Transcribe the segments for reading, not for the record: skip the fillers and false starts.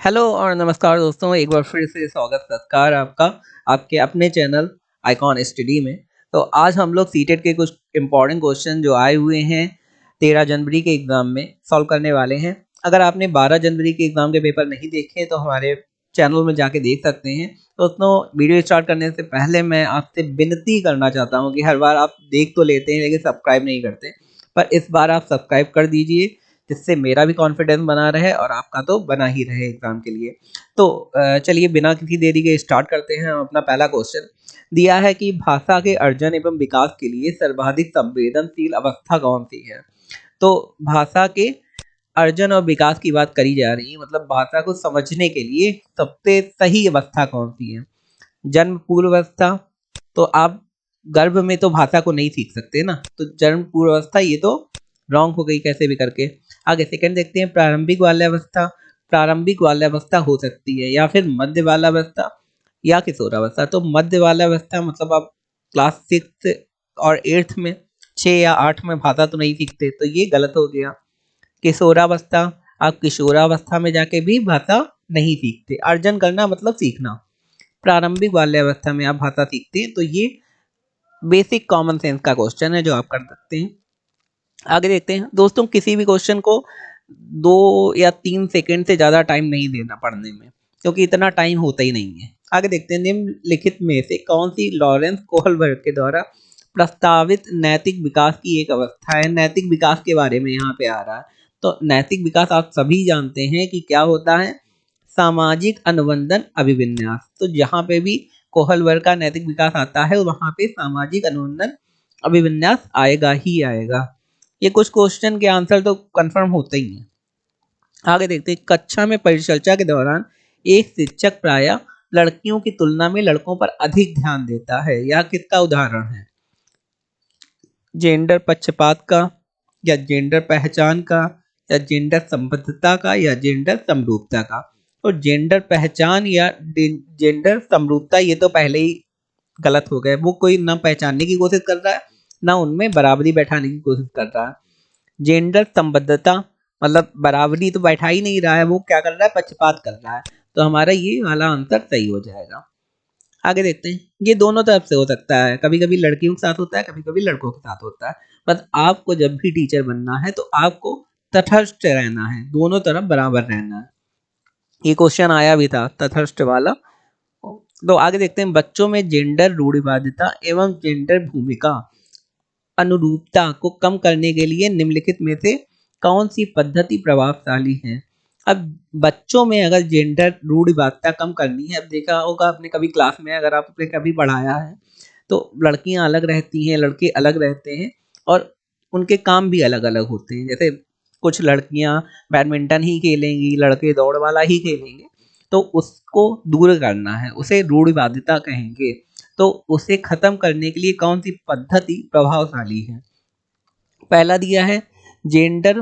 Hello और नमस्कार दोस्तों, एक बार फिर से स्वागत सत्कार आपका आपके अपने चैनल आइकॉन स्टडी में। तो आज हम लोग सीटेट के कुछ इम्पोर्टेंट क्वेश्चन जो आए हुए हैं 13 जनवरी के एग्ज़ाम में सॉल्व करने वाले हैं। अगर आपने 12 जनवरी के एग्ज़ाम के पेपर नहीं देखे तो हमारे चैनल में जाके देख सकते हैं। दोस्तों, वीडियो स्टार्ट करने से पहले मैं आपसे विनती करना चाहता हूँ कि हर बार आप देख तो लेते हैं लेकिन सब्सक्राइब नहीं करते, पर इस बार आप सब्सक्राइब कर दीजिए जिससे मेरा भी कॉन्फिडेंस बना रहे और आपका तो बना ही रहे एग्जाम के लिए। तो चलिए बिना किसी देरी के स्टार्ट करते हैं। हम अपना पहला क्वेश्चन दिया है कि भाषा के अर्जन एवं विकास के लिए सर्वाधिक संवेदनशील अवस्था कौन सी है। तो भाषा के अर्जन और विकास की बात करी जा रही है, मतलब भाषा को समझने के लिए सबसे सही अवस्था कौन सी है। जन्म पूर्व अवस्था, तो आप गर्भ में तो भाषा को नहीं सीख सकते ना, तो जन्म पूर्व अवस्था ये तो रॉन्ग हो गई कैसे भी करके। आगे सेकंड देखते हैं, प्रारंभिक बाल्यावस्था। प्रारंभिक बाल्यावस्था हो सकती है या फिर मध्य बाल्यावस्था या किशोरावस्था। तो मध्य बाल्यावस्था मतलब आप क्लास 6 और 8 में 6 या 8 में भाषा तो नहीं सीखते, तो ये गलत हो गया। किशोरावस्था, आप किशोरावस्था में जाके भी भाषा नहीं सीखते। अर्जन करना मतलब सीखना। प्रारंभिक बाल्यावस्था में आप भाषा सीखते हैं, तो ये बेसिक कॉमन सेंस का क्वेश्चन है जो आप कर सकते हैं। आगे देखते हैं दोस्तों, किसी भी क्वेश्चन को 2 या 3 सेकंड से ज़्यादा टाइम नहीं देना पढ़ने में, क्योंकि इतना टाइम होता ही नहीं है। आगे देखते हैं, निम्नलिखित में से कौन सी लॉरेंस कोहलबर्ग के द्वारा प्रस्तावित नैतिक विकास की एक अवस्था है। नैतिक विकास के बारे में यहाँ पे आ रहा है। तो नैतिक विकास आप सभी जानते हैं कि क्या होता है, सामाजिक अनुबंधन अभिविन्यास। तो जहाँ पे भी कोहलबर्ग का नैतिक विकास आता है वहाँ पे सामाजिक अनुबंधन अभिविन्यास आएगा ही आएगा। ये कुछ क्वेश्चन के आंसर तो कंफर्म होते ही हैं। आगे देखते हैं, कक्षा में परिचर्चा के दौरान एक शिक्षक प्रायः लड़कियों की तुलना में लड़कों पर अधिक ध्यान देता है। यह किसका उदाहरण है? जेंडर पक्षपात का, या जेंडर पहचान का, या जेंडर संबद्धता का, या जेंडर समरूपता का। और जेंडर पहचान या जेंडर समरूपता ये तो पहले ही गलत हो गए। वो कोई ना पहचानने की कोशिश कर रहा है ना उनमें बराबरी बैठाने की कोशिश कर रहा है। जेंडर संबद्धता मतलब बराबरी तो बैठा ही नहीं रहा है, वो क्या कर रहा है, पक्षपात कर रहा है। तो हमारा ये वाला आंसर सही हो जाएगा। आगे देखते हैं, ये दोनों तरफ से हो सकता है, कभी कभी लड़कियों के साथ होता है, कभी कभी लड़कों के साथ होता है। बस आपको जब भी टीचर बनना है तो आपको तटस्थ रहना है, दोनों तरफ बराबर रहना है। ये क्वेश्चन आया भी था तटस्थ वाला। तो आगे देखते हैं, बच्चों में जेंडर रूढ़िवादिता एवं जेंडर भूमिका अनुरूपता को कम करने के लिए निम्नलिखित में से कौन सी पद्धति प्रभावशाली है। अब बच्चों में अगर जेंडर रूढ़िवादिता कम करनी है, अब देखा होगा आपने कभी क्लास में, अगर आपने कभी पढ़ाया है तो लड़कियां अलग रहती हैं, लड़के अलग रहते हैं और उनके काम भी अलग अलग होते हैं। जैसे कुछ लड़कियां बैडमिंटन ही खेलेंगी, लड़के दौड़ वाला ही खेलेंगे, तो उसको दूर करना है, उसे रूढ़िवादिता कहेंगे। तो उसे खत्म करने के लिए कौन सी पद्धति प्रभावशाली है? पहला दिया है जेंडर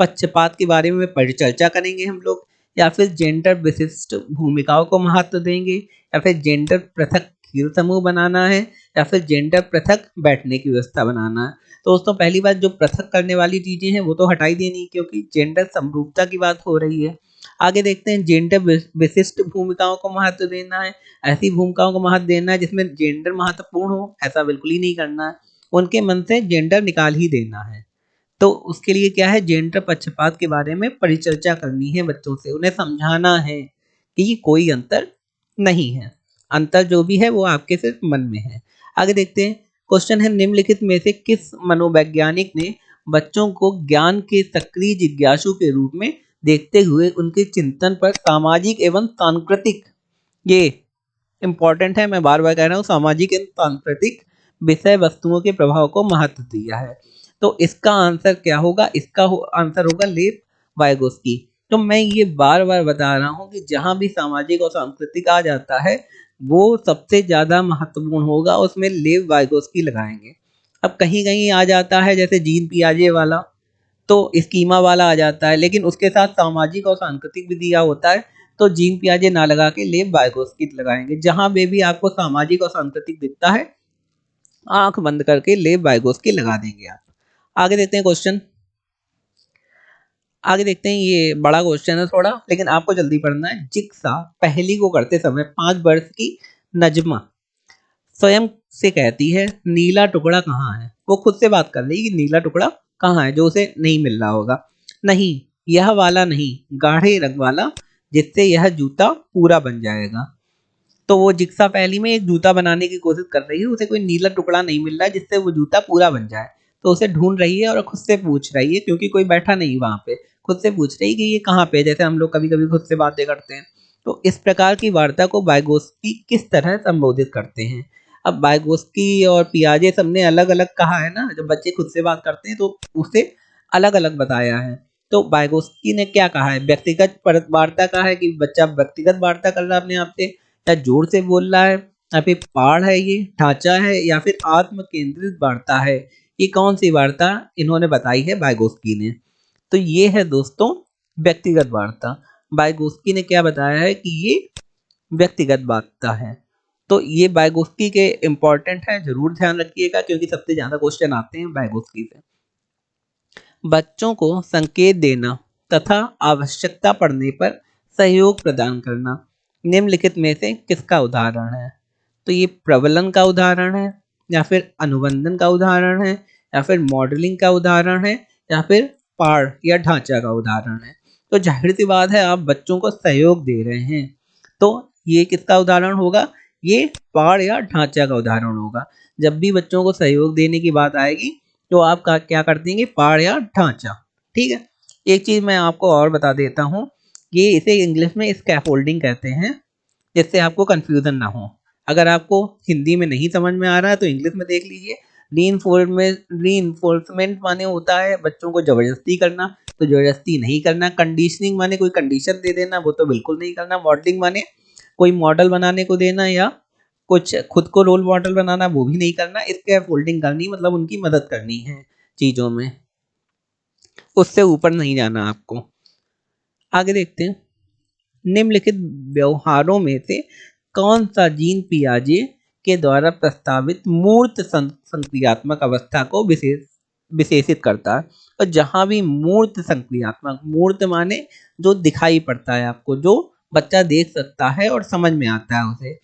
पक्षपात के बारे में परिचर्चा करेंगे हम लोग, या फिर जेंडर विशिष्ट भूमिकाओं को महत्व देंगे, या फिर जेंडर पृथक खेल समूह बनाना है, या फिर जेंडर पृथक बैठने की व्यवस्था बनाना है। तो दोस्तों, पहली बात, जो पृथक करने वाली चीजें हैं वो तो हटाई देनी, क्योंकि जेंडर समरूपता की बात हो रही है। आगे देखते हैं, जेंडर विशिष्ट भूमिकाओं को महत्व देना है। ऐसी भूमिकाओं को महत्व देना है जिसमें जेंडर महत्वपूर्ण हो, ऐसा बिल्कुल ही नहीं करना है। उनके मन से जेंडर निकाल ही देना है। तो उसके लिए क्या है, जेंडर पक्षपात के बारे में परिचर्चा करनी है बच्चों से, उन्हें समझाना है कि कोई अंतर नहीं है, अंतर जो भी है वो आपके सिर्फ मन में है। आगे देखते हैं, क्वेश्चन है, निम्नलिखित में से किस मनोवैज्ञानिक ने बच्चों को ज्ञान के सक्रिय जिज्ञासु के रूप में देखते हुए उनके चिंतन पर सामाजिक एवं सांस्कृतिक, ये इंपॉर्टेंट है, मैं बार बार कह रहा हूँ, सामाजिक एवं सांस्कृतिक विषय वस्तुओं के प्रभाव को महत्व दिया है। तो इसका आंसर क्या होगा, इसका आंसर होगा लेव वाइगोस्की। तो मैं ये बार बार बता रहा हूँ कि जहाँ भी सामाजिक और सांस्कृतिक आ जाता है वो सबसे ज्यादा महत्वपूर्ण होगा, उसमें लेव वाइगोस्की लगाएंगे। अब कहीं कहीं आ जाता है जैसे जीन पियाजे वाला, तो स्कीमा वाला आ जाता है, लेकिन उसके साथ सामाजिक और सांस्कृतिक भी दिया होता है, तो जीन पियाजे ना लगा के लेव वाइगोस्की लगाएंगे। जहां पे भी आपको सामाजिक और सांस्कृतिक दिखता है आंख बंद करके लेव वाइगोस्की लगा देंगे आप। आगे देखते हैं क्वेश्चन, आगे देखते हैं, ये बड़ा क्वेश्चन है थोड़ा, लेकिन आपको जल्दी पढ़ना है। जिक्सा पहेली को करते समय 5 वर्ष की नजमा स्वयं से कहती है नीला टुकड़ा कहाँ है। वो खुद से बात कर रही है कि नीला टुकड़ा कहाँ है जो उसे नहीं मिल रहा होगा। नहीं, यह वाला नहीं, गाढ़े रंग वाला, जिससे यह जूता पूरा बन जाएगा। तो वो जिक्सा पहेली में एक जूता बनाने की कोशिश कर रही है, उसे कोई नीला टुकड़ा नहीं मिल रहा है जिससे वो जूता पूरा बन जाए। तो उसे ढूंढ रही है और खुद से पूछ रही है, क्योंकि कोई बैठा नहीं वहां पे। खुद से पूछ रही है कि ये कहाँ पे है, जैसे हम लोग कभी कभी खुद से बातें करते हैं। तो इस प्रकार की वार्ता को वाइगोत्स्की किस तरह संबोधित करते हैं। अब वाइगोत्स्की और पियाजे सबने अलग अलग कहा है ना, जब बच्चे खुद से बात करते हैं तो उसे अलग अलग बताया है। तो वाइगोत्स्की ने क्या कहा है, व्यक्तिगत वार्ता कहा है कि बच्चा व्यक्तिगत वार्ता कर रहा है अपने आप से, या जोर से बोल रहा है, या फिर पाठ है, ये ढांचा है, या फिर आत्म केंद्रित वार्ता है। ये कौन सी वार्ता इन्होंने बताई है वाइगोत्स्की ने। तो ये है दोस्तों व्यक्तिगत वार्ता। वाइगोत्स्की ने क्या बताया है कि ये व्यक्तिगत वार्ता है। तो ये वाइगोत्स्की के इंपॉर्टेंट है, जरूर ध्यान रखिएगा, क्योंकि सबसे ज्यादा क्वेश्चन आते हैं वाइगोत्स्की से। बच्चों को संकेत देना तथा आवश्यकता पड़ने पर सहयोग प्रदान करना निम्नलिखित में से किसका उदाहरण है। तो ये प्रबलन का उदाहरण है, या फिर अनुबंधन का उदाहरण है, या फिर मॉडलिंग का उदाहरण है, या फिर पाठ या ढांचा का उदाहरण है। तो जाहिर सी बात है, आप बच्चों को सहयोग दे रहे हैं, तो ये किसका उदाहरण होगा, ये पाठ या ढांचा का उदाहरण होगा। जब भी बच्चों को सहयोग देने की बात आएगी तो आप क्या कर देंगे, पाठ या ढांचा। ठीक है। एक चीज मैं आपको और बता देता हूँ, ये इसे इंग्लिश में स्कैफोल्डिंग कहते हैं, जिससे आपको कंफ्यूजन ना हो। अगर आपको हिंदी में नहीं समझ में आ रहा है तो इंग्लिश में देख लीजिए। रीइंफोर्समेंट माने होता है बच्चों को जबरदस्ती करना, तो जबरदस्ती नहीं करना। कंडीशनिंग माने कोई कंडीशन दे देना, वो तो बिल्कुल नहीं करना। मॉडलिंग माने कोई मॉडल बनाने को देना, या कुछ खुद को रोल मॉडल बनाना, वो भी नहीं करना। इसके फोल्डिंग करनी मतलब उनकी मदद करनी है चीजों में, उससे ऊपर नहीं जाना आपको। आगे देखते हैं, निम्नलिखित व्यवहारों में से कौन सा जीन पियाजे के द्वारा प्रस्तावित मूर्त संक्रियात्मक अवस्था को विशेषित करता है। और जहां भी मूर्त संक्रियात्मक, मूर्त माने जो दिखाई पड़ता है आपको, जो बच्चा देख सकता है और समझ में आता है उसे,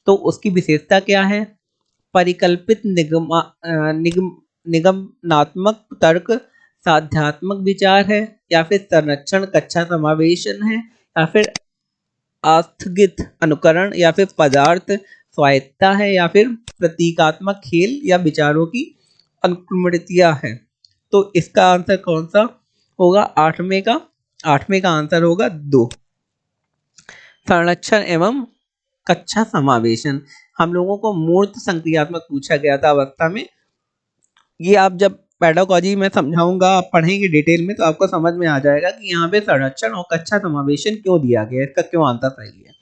तो उसकी विशेषता क्या है। परिकल्पित निगमनात्मक तर्क, साध्यात्मक विचार है, या फिर संरक्षण कक्षा समावेशन है, या फिर आस्थगित अनुकरण, या फिर पदार्थ स्वायत्ता है, या फिर प्रतीकात्मक खेल या विचारों की अनुक्रमणितियां है। तो इसका आंसर कौन सा होगा, आठवें का आंसर होगा 2, संरक्षण एवं कक्षा समावेशन। हम लोगों को मूर्त संक्रियात्मक पूछा गया था अवस्था में। ये आप जब पेडागोजी में समझाऊंगा, आप पढ़ेंगे डिटेल में, तो आपको समझ में आ जाएगा कि यहाँ पे संरक्षण और कक्षा समावेशन क्यों दिया गया है, इसका क्यों आंसर सही है।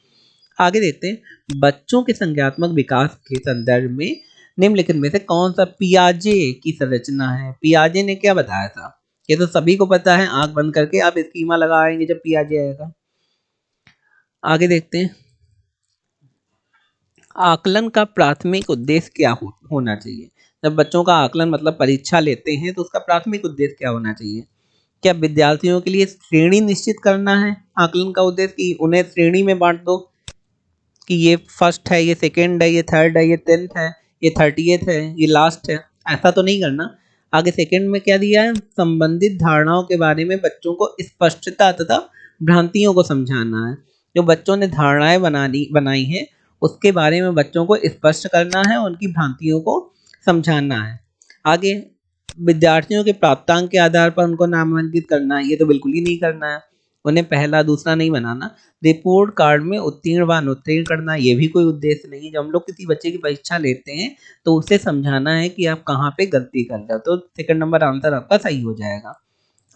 आगे देखते हैं, बच्चों के संज्ञात्मक विकास के संदर्भ में निम्नलिखित में से कौन सा पियाजे की संरचना है। पियाजे ने क्या बताया था, ये तो सभी को पता है, आंख बंद करके आप स्कीमा लगाएंगे जब पियाजे आएगा। आगे देखते हैं, आकलन का प्राथमिक उद्देश्य क्या होना चाहिए। जब बच्चों का आकलन मतलब परीक्षा लेते हैं तो उसका प्राथमिक उद्देश्य क्या होना चाहिए। क्या विद्यार्थियों के लिए श्रेणी निश्चित करना है आकलन का उद्देश्य, कि उन्हें श्रेणी में बांट दो कि ये फर्स्ट है, ये सेकंड है, ये थर्ड है, ये 10th है, ये 30th है, ये लास्ट है। ऐसा तो नहीं करना। आगे सेकंड में क्या दिया है, संबंधित धारणाओं के बारे में बच्चों को स्पष्टता तथा भ्रांतियों को समझाना है। जो बच्चों ने धारणाएं बनाई हैं उसके बारे में बच्चों को स्पष्ट करना है, उनकी भ्रांतियों को समझाना है। आगे विद्यार्थियों के प्राप्तांक के आधार पर उनको नामांकित करना है, ये तो बिल्कुल ही नहीं करना है। उन्हें पहला दूसरा नहीं बनाना। रिपोर्ट कार्ड में उत्तीर्ण व अनुत्तीर्ण करना, ये भी कोई उद्देश्य नहीं है। जब हम लोग किसी बच्चे की परीक्षा लेते हैं तो उसे समझाना है कि आप कहाँ पे गलती कर रहे हो, तो सेकंड नंबर आंसर आपका सही हो जाएगा।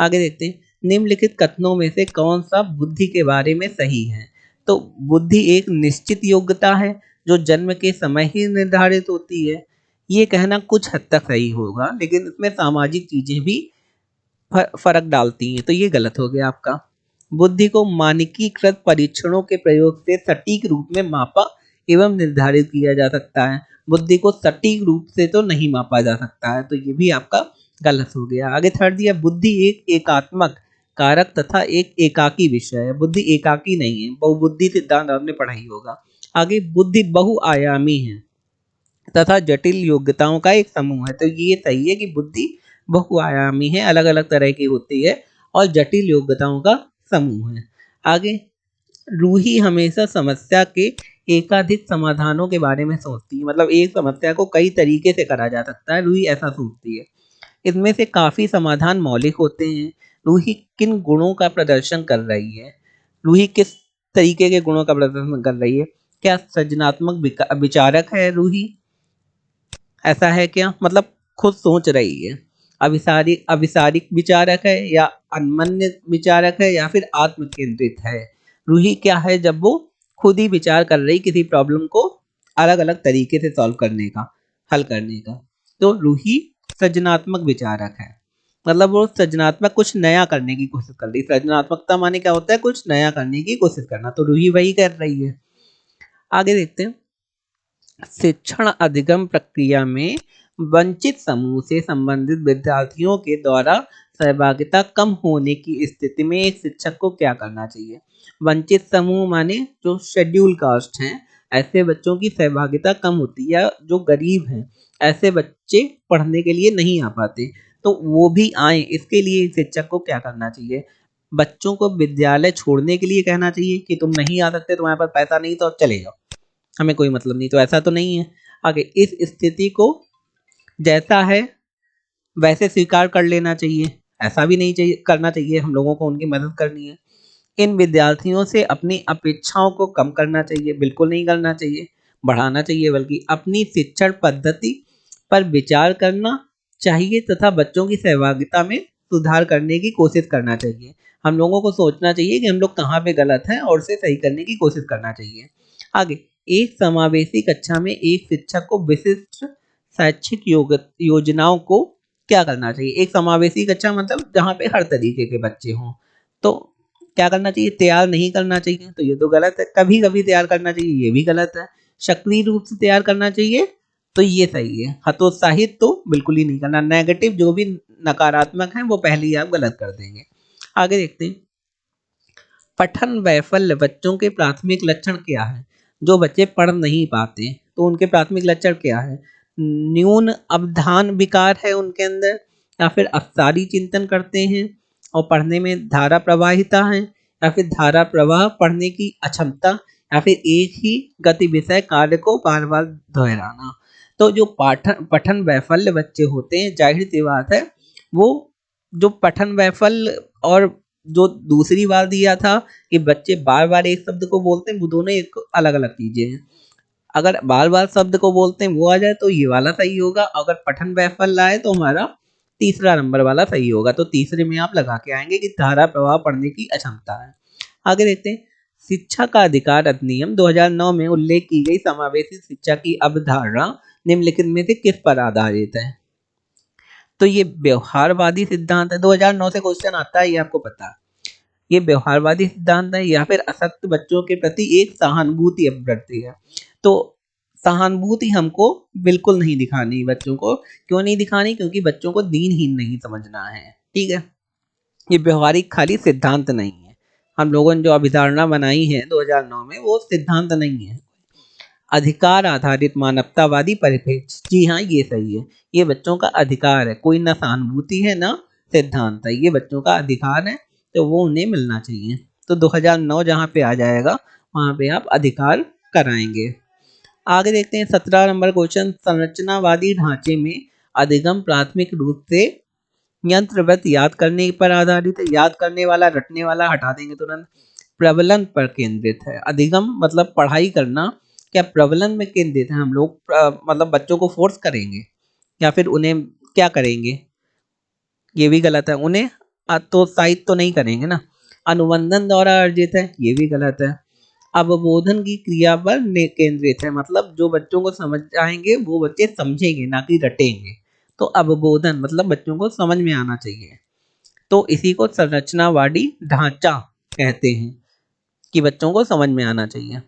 आगे देखते हैं, निम्नलिखित कथनों में से कौन सा बुद्धि के बारे में सही है। तो बुद्धि एक निश्चित योग्यता है जो जन्म के समय ही निर्धारित होती है। ये कहना कुछ हद तक सही होगा, लेकिन इसमें सामाजिक चीजें भी फर्क डालती हैं, तो ये गलत हो गया आपका। बुद्धि को मानकीकृत परीक्षणों के प्रयोग से सटीक रूप में मापा एवं निर्धारित किया जा सकता है। बुद्धि को सटीक रूप से तो नहीं मापा जा सकता है, तो ये भी आपका गलत हो गया। आगे थर्ड दिया, बुद्धि एक एकात्मक कारक तथा एक एकाकी विषय है। बुद्धि एकाकी नहीं है, बहुबुद्धि सिद्धांत आपने पढ़ा ही होगा। आगे बुद्धि बहुआयामी है तथा जटिल योग्यताओं का एक समूह है। तो ये सही है कि बुद्धि बहुआयामी है, अलग अलग तरह की होती है और जटिल योग्यताओं का समूह है। आगे रूही हमेशा समस्या के एकाधिक समाधानों के बारे में सोचती है, मतलब एक समस्या को कई तरीके से करा जा सकता है, रूही ऐसा सोचती है। इसमें से काफी समाधान मौलिक होते हैं। रूही किन गुणों का प्रदर्शन कर रही है? रूही किस तरीके के गुणों का प्रदर्शन कर रही है? क्या सृजनात्मक विचारक है रूही? ऐसा है क्या? मतलब खुद सोच रही है। अभिसारिक अभिसारिक विचारक है या अनमन्य विचारक है या फिर आत्म केंद्रित है? रूही क्या है? जब वो खुद ही विचार कर रही किसी प्रॉब्लम को अलग अलग तरीके से सॉल्व करने का, हल करने का, तो रूही सृजनात्मक विचारक है। मतलब वो सृजनात्मक कुछ नया करने की कोशिश कर रही। सृजनात्मकता माने क्या होता है? कुछ नया करने की कोशिश करना। तो रूही वही कर रही है। आगे देखते हैं। शिक्षण अधिगम प्रक्रिया में वंचित समूह से संबंधित विद्यार्थियों के द्वारा सहभागिता कम होने की स्थिति में एक शिक्षक को क्या करना चाहिए? वंचित समूह माने जो शेड्यूल कास्ट हैं, ऐसे बच्चों की सहभागिता कम होती है, या जो गरीब हैं, ऐसे बच्चे पढ़ने के लिए नहीं आ पाते, तो वो भी आए, इसके लिए शिक्षक को क्या करना चाहिए? बच्चों को विद्यालय छोड़ने के लिए कहना चाहिए कि तुम नहीं आ सकते, तुम्हारे पास पैसा नहीं तो चले जाओ, हमें कोई मतलब नहीं। तो ऐसा तो नहीं है। आगे इस स्थिति को जैसा है वैसे स्वीकार कर लेना चाहिए, ऐसा भी नहीं चाहिए करना चाहिए। हम लोगों को उनकी मदद करनी है। इन विद्यार्थियों से अपनी अपेक्षाओं को कम करना चाहिए, बिल्कुल नहीं करना चाहिए, बढ़ाना चाहिए, बल्कि अपनी शिक्षण पद्धति पर विचार करना चाहिए तथा बच्चों की सहभागिता में सुधार करने की कोशिश करना चाहिए। हम लोगों को सोचना चाहिए कि हम लोग कहाँ पे गलत हैं और उसे सही करने की कोशिश करना चाहिए। आगे एक समावेशी कक्षा में एक शिक्षक को विशिष्ट शैक्षिक योजनाओं को क्या करना चाहिए? एक समावेशी कक्षा मतलब जहाँ पे हर तरीके के बच्चे हों, तो क्या करना चाहिए? तैयार नहीं करना चाहिए, तो ये तो गलत है। कभी कभी तैयार करना चाहिए, ये भी गलत है। सक्रिय रूप से तैयार करना चाहिए, तो ये सही है। हतोत्साहित तो बिल्कुल ही नहीं करना। नेगेटिव जो भी नकारात्मक है वो पहले ही आप गलत कर देंगे। आगे देखते हैं। पठन वैफल्य बच्चों के प्राथमिक लक्षण क्या है? जो बच्चे पढ़ नहीं पाते तो उनके प्राथमिक लक्षण क्या है? न्यून अवधान विकार है उनके अंदर, या फिर अवसारी चिंतन करते हैं और पढ़ने में धारा प्रवाहिता है, या फिर धारा प्रवाह पढ़ने की अक्षमता, या फिर एक ही गति विषय कार्य को बार बार दोहराना। तो जो पाठन पठन वैफल्य बच्चे होते हैं, जाहिर सी बात है वो जो पठन वैफल्य और जो दूसरी बार दिया था कि बच्चे बार बार एक शब्द को बोलते हैं, वो दोनों एक अलग अलग चीजें हैं। अगर बार बार शब्द को बोलते हैं वो आ जाए तो ये वाला सही होगा। अगर पठन वैफल्य आए तो हमारा तीसरा नंबर वाला सही होगा। तो तीसरे में आप लगा के आएंगे कि धारा प्रवाह पढ़ने की अक्षमता है। आगे देखते हैं। शिक्षा का अधिकार अधिनियम 2009 में उल्लेख की गई समावेशी शिक्षा की अवधारणा निम्नलिखित में से किस पर आधारित है? तो ये व्यवहारवादी सिद्धांत है। 2009 से क्वेश्चन आता है, ये आपको पता है। ये व्यवहारवादी सिद्धांत है या फिर अशक्त बच्चों के प्रति एक सहानुभूति अभिवृत्ति है। तो सहानुभूति हमको बिल्कुल नहीं दिखानी बच्चों को। क्यों नहीं दिखानी? क्योंकि बच्चों को दीनहीन नहीं समझना है। ठीक है, ये व्यवहारिक खाली सिद्धांत नहीं है। हम लोगों ने जो अभिधारणा बनाई है 2009 में, वो सिद्धांत नहीं है। अधिकार आधारित मानवतावादी परिप्रेक्ष्य, जी हाँ ये सही है। ये बच्चों का अधिकार है, कोई ना सहानुभूति है ना सिद्धांत है, ये बच्चों का अधिकार है, तो वो उन्हें मिलना चाहिए। तो 2009 जहाँ पे आ जाएगा वहाँ पे आप अधिकार कराएंगे। आगे देखते हैं 17 नंबर क्वेश्चन। संरचनावादी ढांचे में अधिगम प्राथमिक रूप से यंत्रवत याद करने पर आधारित है। याद करने वाला, रटने वाला हटा देंगे तुरंत। प्रबलन पर केंद्रित है। अधिगम मतलब पढ़ाई करना, क्या प्रबलन में केंद्रित है? हम लोग मतलब बच्चों को फोर्स करेंगे या फिर उन्हें क्या करेंगे? ये भी गलत है। उन्हें प्रोत्साहित तो नहीं करेंगे ना। अनुबंधन द्वारा अर्जित है, ये भी गलत है। अवबोधन की क्रिया पर केंद्रित है, मतलब जो बच्चों को समझ आएंगे वो बच्चे समझेंगे ना कि रटेंगे। तो अवबोधन मतलब बच्चों को समझ में आना चाहिए, तो इसी को संरचनावादी ढांचा कहते हैं कि बच्चों को समझ में आना चाहिए।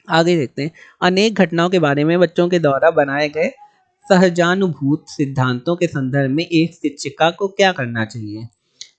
आगे देखते हैं। अनेक घटनाओं के बारे में बच्चों के द्वारा बनाए गए सहजानुभूत सिद्धांतों के संदर्भ में एक शिक्षिका को क्या करना चाहिए?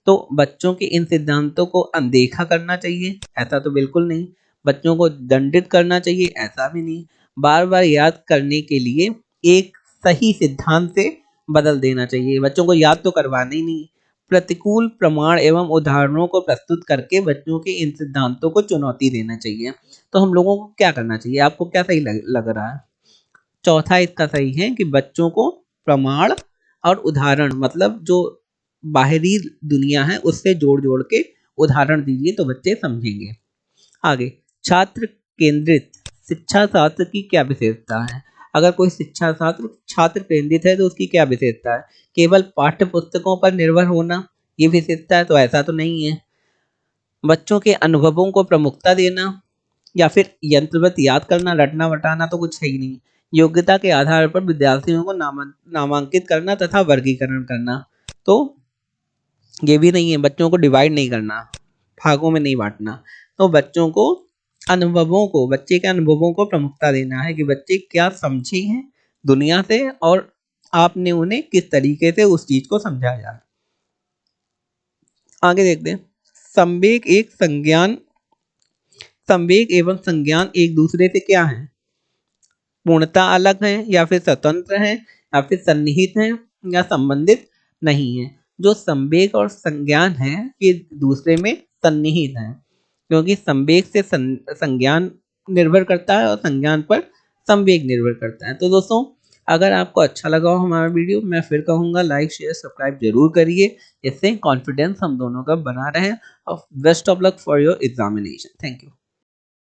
तो बच्चों के इन सिद्धांतों को अनदेखा करना चाहिए, ऐसा तो बिल्कुल नहीं। बच्चों को दंडित करना चाहिए, ऐसा भी नहीं। बार बार याद करने के लिए एक सही सिद्धांत से बदल देना चाहिए, बच्चों को याद तो करवाना ही नहीं। प्रतिकूल प्रमाण एवं उदाहरणों को प्रस्तुत करके बच्चों के इन सिद्धांतों को चुनौती देना चाहिए। तो हम लोगों को क्या करना चाहिए, आपको क्या सही लग रहा है? चौथा इसका सही है कि बच्चों को प्रमाण और उदाहरण, मतलब जो बाहरी दुनिया है उससे जोड़ जोड़ के उदाहरण दीजिए तो बच्चे समझेंगे। आगे, छात्र केंद्रित शिक्षा शास्त्र की क्या विशेषता है? अगर कोई शिक्षा शास्त्र छात्र केंद्रित है तो उसकी क्या विशेषता है? केवल पाठ्य पुस्तकों पर निर्भर होना ये विशेषता है? तो ऐसा तो नहीं है। बच्चों के अनुभवों को प्रमुखता देना या फिर यंत्रवत याद करना, रटना वटाना तो कुछ है ही नहीं। योग्यता के आधार पर विद्यार्थियों को नामांकित करना तथा वर्गीकरण करना, तो ये भी नहीं है। बच्चों को डिवाइड नहीं करना, भागों में नहीं बांटना। तो बच्चों को बच्चे के अनुभवों को प्रमुखता देना है कि बच्चे क्या समझे हैं दुनिया से और आपने उन्हें किस तरीके से उस चीज को समझाया है। आगे देखते हैं। संवेग एक संज्ञान संवेग एवं संज्ञान एक दूसरे से क्या है? पूर्णतः अलग हैं या फिर स्वतंत्र हैं या फिर सन्निहित हैं या संबंधित नहीं है? जो संवेग और संज्ञान है ये दूसरे में सन्निहित हैं, क्योंकि संवेग से संज्ञान निर्भर करता है और संज्ञान पर संवेग निर्भर करता है। तो दोस्तों, अगर आपको अच्छा लगा हो हमारा वीडियो, मैं फिर कहूँगा लाइक शेयर सब्सक्राइब जरूर करिए, इससे कॉन्फिडेंस हम दोनों का बना रहे। और best of luck for your examination. Thank you.